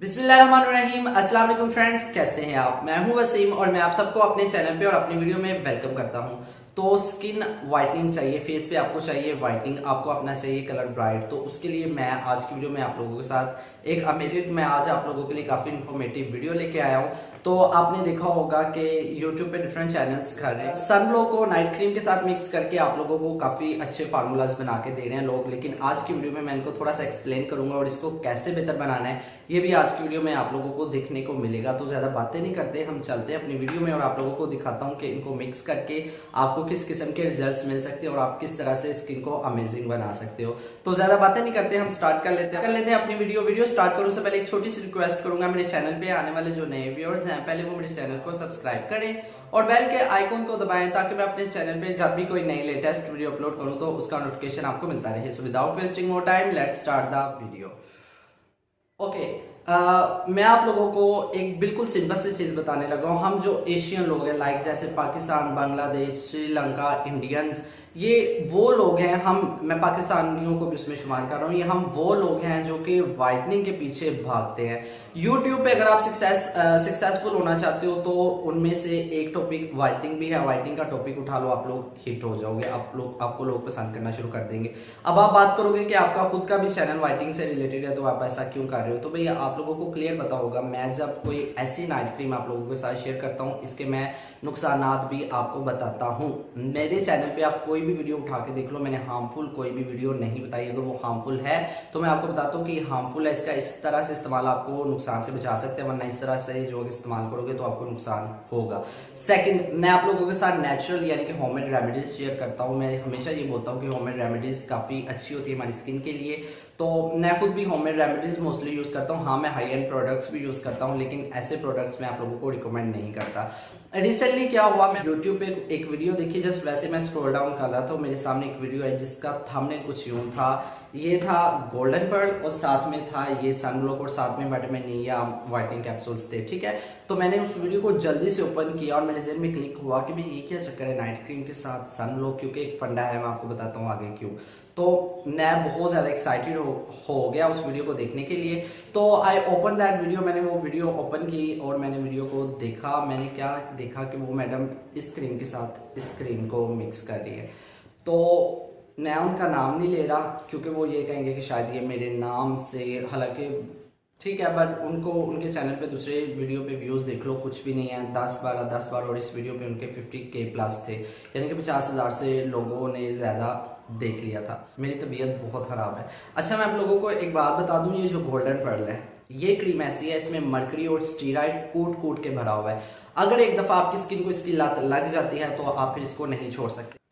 बिस्मिल्लाहिर्रहमानिर्रहीम। अस्सलाम वालेकुम फ्रेंड्स, कैसे हैं आप। मैं हूं वसीम और मैं आप सबको अपने चैनल पे और अपनी वीडियो में वेलकम करता हूं। तो स्किन वाइटनिंग चाहिए, फेस पे आपको चाहिए वाइटनिंग, आपको अपना चाहिए कलर ब्राइट। तो उसके लिए मैं आज की वीडियो में आप लोगों के साथ एक अमेजिंग, मैं आज आप लोगों के लिए काफ़ी इन्फॉर्मेटिव वीडियो लेके आया हूँ। तो आपने देखा होगा कि यूट्यूब पे डिफरेंट चैनल्स खा रहे हैं, सनब्लॉक को नाइट क्रीम के साथ मिक्स करके आप लोगों को काफ़ी अच्छे फार्मूलाज बना के दे रहे हैं लोग। लेकिन आज की वीडियो में मैं इनको थोड़ा सा एक्सप्लेन करूंगा और इसको कैसे बेहतर बनाना है ये भी आज की वीडियो में आप लोगों को देखने को मिलेगा। तो ज़्यादा बातें नहीं करते, हम चलते हैं अपनी वीडियो में और आप लोगों को दिखाता हूँ कि इनको मिक्स करके आपको किस किस्म के रिजल्ट्स मिल सकते हैं और आप किस तरह से स्किन को अमेजिंग बना सकते हो। तो ज़्यादा बातें नहीं करते, हम स्टार्ट कर लेते हैं अपनी वीडियो स्टार्ट करूँ से पहले एक छोटी सी रिक्वेस्ट करूंगा, मेरे चैनल पे आने वाले जो नए व्यूअर्स हैं पहले वो मेरे चैनल को सब्सक्राइब करें और बेल के आइकॉन को दबाएं ताकि मैं अपने चैनल पे जब भी कोई नई लेटेस्ट वीडियो अपलोड करूं तो उसका नोटिफिकेशन आपको मिलता रहे। So without wasting more time let's start the video. Okay, मैं आप लोगों को एक बिल्कुल सिंपल सी चीज बताने लगा हूँ। हम जो एशियन लोग हैं, लाइक जैसे पाकिस्तान, बांग्लादेश, श्रीलंका, इंडियंस, ये वो लोग हैं, मैं पाकिस्तानियों को भी उसमें शुमार कर रहा हूँ, ये हम वो लोग हैं जो कि वाइटनिंग के पीछे भागते हैं। यूट्यूब पे अगर आप सक्सेसफुल होना चाहते हो तो उनमें से एक टॉपिक वाइटनिंग भी है। वाइटनिंग का टॉपिक उठा लो, आप लोग हिट हो जाओगे, आपको लोग पसंद करना शुरू कर देंगे। अब आप बात करोगे कि आपका खुद का भी चैनल वाइटनिंग से रिलेटेड है तो आप ऐसा क्यों कर रहे हो। तो भैया आप लोगों को क्लियर पता होगा, मैं जब कोई ऐसी नाइट क्रीम आप लोगों के साथ शेयर करता हूँ इसके मैं नुकसानात भी आपको बताता हूँ। मेरे चैनल पे आप कोई भी वीडियो उठा के देख लो, मैंने हार्मफुल कोई भी वीडियो नहीं बताई। अगर वो हार्मफुल है तो मैं आपको बताता हूँ कि हार्मफुल है, इसका इस तरह से इस्तेमाल आपको नुकसान से बचा सकते हैं, वरना इस तरह से जो इस्तेमाल करोगे तो आपको नुकसान होगा। सेकंड, मैं आप लोगों के साथ नेचुरल यानी कि होममेड रेमेडीज शेयर करता हूँ। मैं हमेशा ये बोलता हूँ कि होममेड रेमेडीज काफ़ी अच्छी होती है हमारी स्किन के लिए। तो मैं खुद भी होममेड रेमेडीज मोस्टली यूज़ करता हूँ। हाँ, मैं हाई एंड प्रोडक्ट्स भी यूज़ करता हूँ, लेकिन ऐसे प्रोडक्ट्स मैं आप लोगों को रिकमेंड नहीं करता। रिसेंटली क्या हुआ, मैं यूट्यूब पे एक वीडियो देखी, जस्ट वैसे मैं स्क्रॉल डाउन कर रहा था तो मेरे सामने एक वीडियो है जिसका थंबनेल कुछ यूं था, ये था गोल्डन पर्ल और साथ में था ये सनब्लॉक और साथ में विटामिन ई या वाइटनिंग कैप्सूल्स थे। ठीक है, तो मैंने उस वीडियो को जल्दी से ओपन किया और मेरे जहन में क्लिक हुआ कि भाई ये क्या चक्कर है नाइट क्रीम के साथ सनब्लॉक, क्योंकि एक फंडा है, मैं आपको बताता हूँ आगे क्यों। तो मैं बहुत ज़्यादा एक्साइटेड हो गया उस वीडियो को देखने के लिए। तो आई ओपन दैट वीडियो, मैंने वो वीडियो ओपन की और मैंने वीडियो को देखा। मैंने क्या देखा कि वो मैडम इस क्रीम के साथ इस क्रीम को मिक्स कर रही है। तो मैं उनका नाम नहीं ले रहा क्योंकि वो ये कहेंगे कि शायद ये मेरे नाम से, हालांकि ठीक है, बट उनको उनके चैनल पे दूसरे वीडियो पे व्यूज़ देख लो, कुछ भी नहीं है, 10-12 और इस वीडियो पे उनके 50K प्लस थे, यानी कि 50,000 से लोगों ने ज़्यादा देख लिया था। मेरी तबीयत बहुत ख़राब है। अच्छा, मैं आप लोगों को एक बात बता दूं, ये जो गोल्डन पर्ल है ये क्रीम ऐसी है, इसमें मर्करी और स्टीरॉइड कूट के भरा हुआ है। अगर एक दफ़ा आपकी स्किन को इसकी लत लग जाती है तो आप फिर इसको नहीं छोड़ सकते।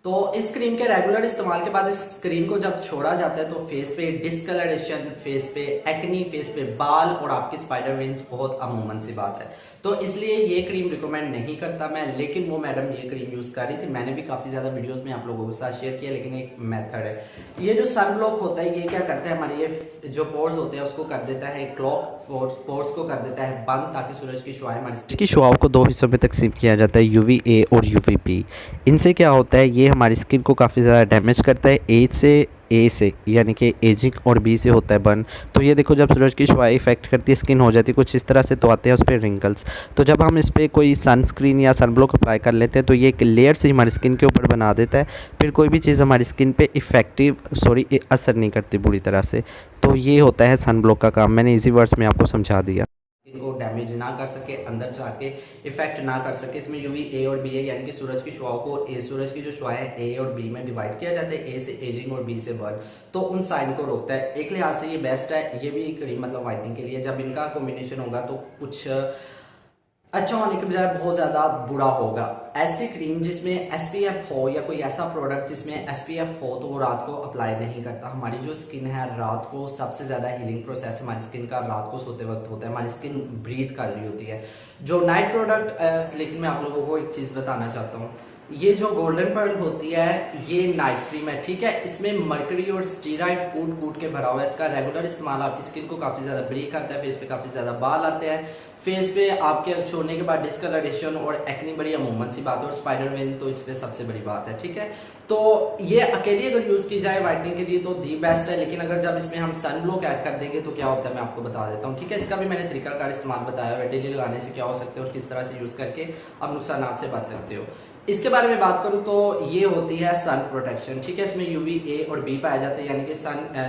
तो इस क्रीम के रेगुलर इस्तेमाल के बाद इस क्रीम को जब छोड़ा जाता है तो फेस पे डिसकलरेशन, फेस पे एक्नी, फेस पे बाल और आपकी स्पाइडर वेन्स बहुत अमूमन सी बात है। तो इसलिए ये क्रीम रिकमेंड नहीं करता मैं, लेकिन वो मैडम ये क्रीम यूज़ कर रही थी। मैंने भी काफ़ी ज़्यादा वीडियोस में आप लोगों के साथ शेयर किया, लेकिन एक मेथड है। ये जो सनब्लॉक होता है ये क्या करता है, हमारे ये जो पोर्स होते हैं उसको कर देता है क्लॉग, पोर्स को कर देता है बंद, ताकि सूरज की शुआएं हमारी की शुआओं को दो हिस्सों में तकसीम किया जाता है, UVA और UVB। इनसे क्या होता है, ये हमारी स्किन को काफ़ी ज़्यादा डैमेज करता है। ए से यानी कि एजिंग और बी से होता है बर्न। तो ये देखो, जब सूरज की शुआएं इफेक्ट करती है स्किन हो जाती है कुछ इस तरह से, तो आते हैं उस पर रिंकल्स। तो जब हम इस पर कोई सनस्क्रीन या सनब्लॉक अप्लाई कर लेते हैं तो ये एक लेयर से हमारी स्किन के ऊपर बना देता है, फिर कोई भी चीज़ हमारी स्किन पे असर नहीं करती बुरी तरह से। तो ये होता है सनब्लॉक का काम, मैंने इजी वर्ड्स में आपको समझा दिया। इनको डैमेज ना कर सके, अंदर जाके इफेक्ट ना कर सके। इसमें UVA और B है, यानी कि सूरज की शुआओं को सूरज की जो शुआएं हैं A और B में डिवाइड किया जाता है, A से एजिंग और B से बर्न, तो उन साइन को रोकता है। एक लिहाज से ये बेस्ट है, ये भी क्रीम मतलब वाइटनिंग के लिए। जब इनका कॉम्बिनेशन होगा तो कुछ अच्छा होने के बजाय बहुत ज़्यादा बुरा होगा। ऐसी क्रीम जिसमें SPF हो या कोई ऐसा प्रोडक्ट जिसमें SPF हो तो वो रात को अप्लाई नहीं करता। हमारी जो स्किन है रात को सबसे ज़्यादा हीलिंग प्रोसेस हमारी स्किन का रात को सोते वक्त होता है, हमारी स्किन ब्रीथ कर रही होती है। जो नाइट प्रोडक्ट, लेकिन मैं आप लोगों को एक चीज़ बताना चाहता हूँ, ये जो गोल्डन पर्ल होती है ये नाइट क्रीम है, ठीक है। इसमें मर्करी और स्टीरॉइड कूट के भरा हुआ है। इसका रेगुलर इस्तेमाल आपकी स्किन को काफ़ी ज़्यादा ब्रेक करता है, फेस पे काफ़ी ज़्यादा बाल आते हैं, फेस पे आपके छोड़ने के बाद डिस्कलरेशन और एक्नी बड़ी अमूमन सी बात है, और स्पाइडर वेन तो इस पे सबसे बड़ी बात है, ठीक है। तो ये अकेली अगर यूज़ की जाए वाइटनिंग के लिए तो दी बेस्ट है, लेकिन अगर जब इसमें हम सन ब्लॉक ऐड कर देंगे तो क्या होता है मैं आपको बता देता हूँ, ठीक है। इसका भी मैंने तरीकाकार इस्तेमाल बताया हुआ है, डेली लगाने से क्या हो सकते हैं और किस तरह से यूज़ करके आप नुकसान से बच सकते हो। इसके बारे में बात करूं तो ये होती है सन प्रोटेक्शन, ठीक है। इसमें यूवी ए और बी पाए जाते हैं, यानी कि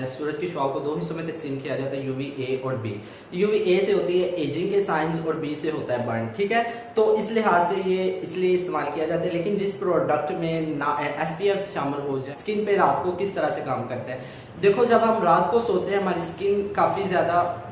सूरज की शुआओं को दो हिस्सों में तकसीम किया जाता है, यूवी ए और बी। यूवी ए से होती है एजिंग के साइंस और बी से होता है बर्न, ठीक है। तो इस लिहाज से ये इसलिए इस्तेमाल किया जाता है। लेकिन जिस प्रोडक्ट में ना एसपीएफ शामिल हो जाए, स्किन पे रात को किस तरह से काम करता है, देखो जब हम रात को सोते हैं हमारी स्किन काफ़ी ज़्यादा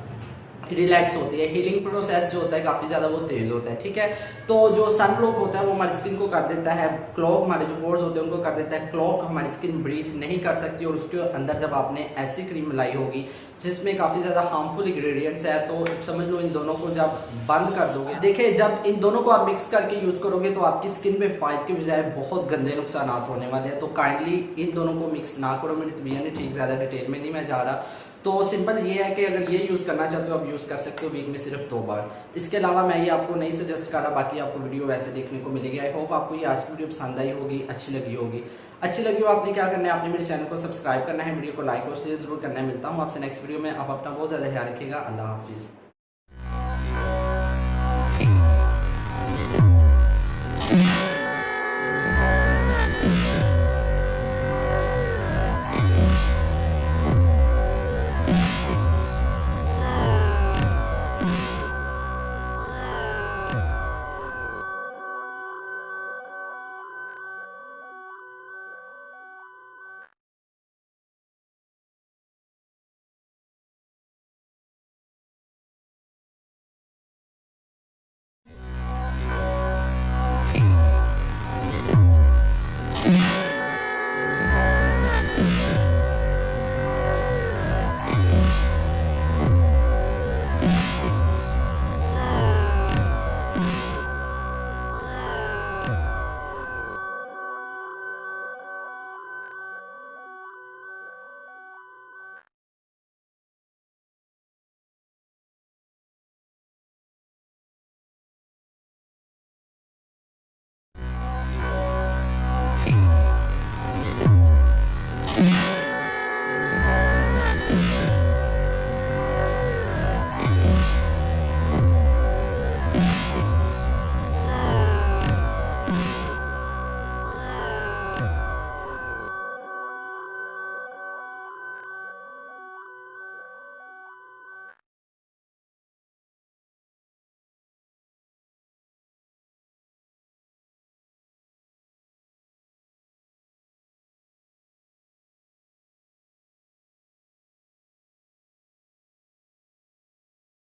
रिलैक्स होती है, हीलिंग प्रोसेस जो होता है काफ़ी ज़्यादा वो तेज़ होता है, ठीक है। तो जो सन ब्लॉक होता है वो हमारी स्किन को कर देता है क्लॉक, हमारे जो पोर्स होते हैं उनको कर देता है क्लॉक, हमारी स्किन ब्रीथ नहीं कर सकती। और उसके अंदर जब आपने ऐसी क्रीम मिलाई होगी जिसमें काफ़ी ज़्यादा हार्मफुल इंग्रेडिएंट्स है, तो समझ लो इन दोनों को जब बंद कर दोगे, देखिए जब इन दोनों को आप मिक्स करके यूज़ करोगे तो आपकी स्किन पे फ़ायदे के बजाय बहुत गंदे नुकसान होने वाले हैं। तो काइंडली इन दोनों को मिक्स ना करो, मेरी तबीयत नहीं ठीक, ज़्यादा डिटेल में नहीं मैं जा रहा। तो सिंपल ये है कि अगर ये यूज़ करना चाहते हो आप यूज़ कर सकते हो वीक में सिर्फ 2 बार। इसके अलावा मैं ये आपको नहीं सजेस्ट कर रहा, बाकी आपको वीडियो वैसे देखने को मिलेगी। आई होप आपको ये आज की वीडियो पसंद आई होगी, अच्छी लगी होगी। अच्छी लगी हो आपने क्या करना है, आपने मेरे चैनल को सब्सक्राइब करना है, वीडियो को लाइक और शेयर जरूर करना है। मिलता हूँ आपसे नेक्स्ट वीडियो में। आप अपना बहुत ज़्यादा ख्याल रखिएगा। अल्लाह हाफिज़।